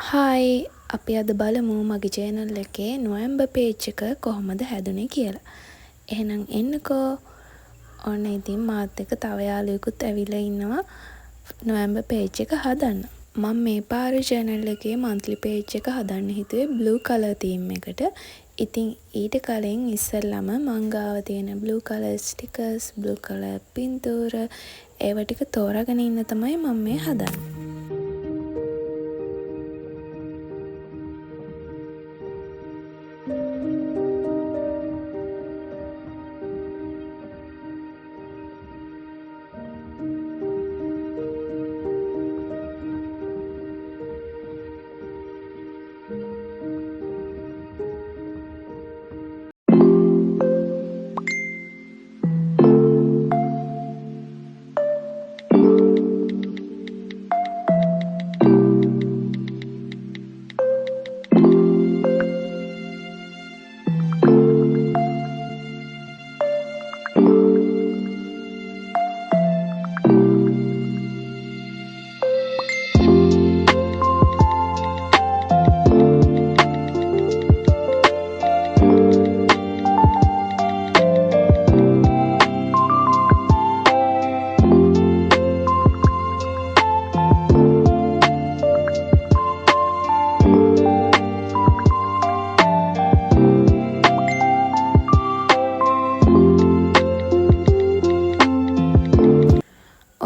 Hi අපි අද බලමු මගේ චෑනල් එකේ නොවැම්බර් පේජ් එක කොහොමද හැදුනේ කියලා. එහෙනම් එන්නකෝ. ඔන්න ඉතින් මාත් එක්ක තව යාළුවෙකුත් ඇවිල්ලා ඉන්නවා නොවැම්බර් පේජ් එක හදන්න. මම මේ පාරේ channel එකේ monthly page එක හදන්න හිතුවේ blue color theme එකට. ඉතින් ඊට කලින් ඉස්සෙල්ලම මං ගාව තියෙන blue color stickers, blue color පින්තූර ඒව ටික තෝරාගෙන ඉන්න තමයි මම මේ හදන්නේ.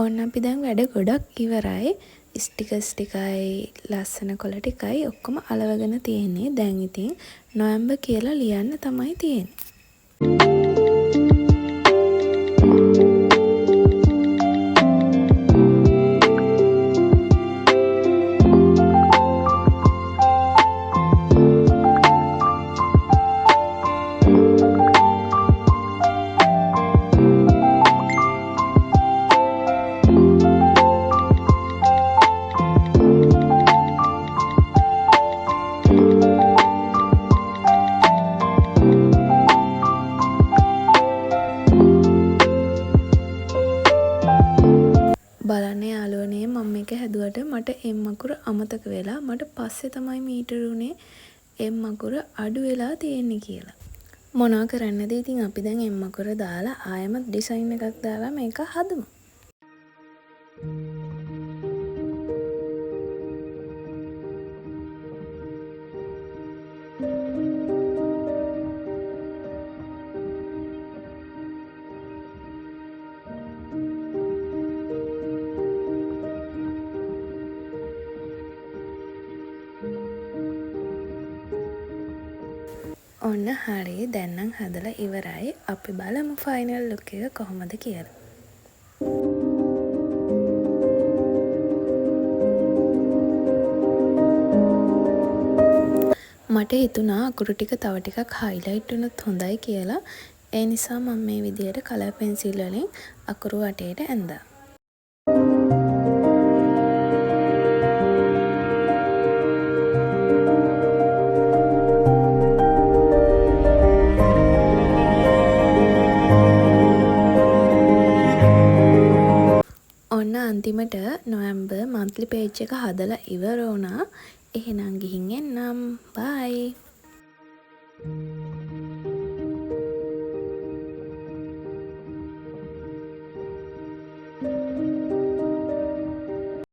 ඔන්න අපි දැන් වැඩ ගොඩක් ඉවරයි. ස්ටිකර්ස් ටිකයි ලස්සන කොළ ටිකයි ඔක්කොම අලවගෙන තියෙන්නේ. දැන් ඉතින් නොවැම්බර් කියලා ලියන්න තමයි තියෙන්නේ. බලන්න යාළුවනේ මම මේක හැදුවට මට එම් අකුර අමතක වෙලා මට පස්සේ තමයි මීටර උනේ එම් අකුර අඩු වෙලා තියෙන්නේ කියලා. මොනවා කරන්නද ඉතින් අපි දැන් එම් අකුර දාලා ආයෙමත් ඩිසයින් එකක් දාලා මේක හදමු. ඔන්න හරි දැන් නම් හදලා ඉවරයි. අපි බලමු ෆයිනල් ලුක් එක කොහොමද කියලා. මට හිතුණා අකුරු ටික තව ටිකක් හයිලයිට් වුණොත් හොඳයි කියලා. ඒ නිසා මම මේ විදිහට කලර් පෙන්සිල් වලින් අකුරු වටේට ඇඳා. ඔන්න අන්තිමට නොවැම්බර් monthly page එක හදලා ඉවර වුණා. එහෙනම් ගිහින් එන්නම්. බයි.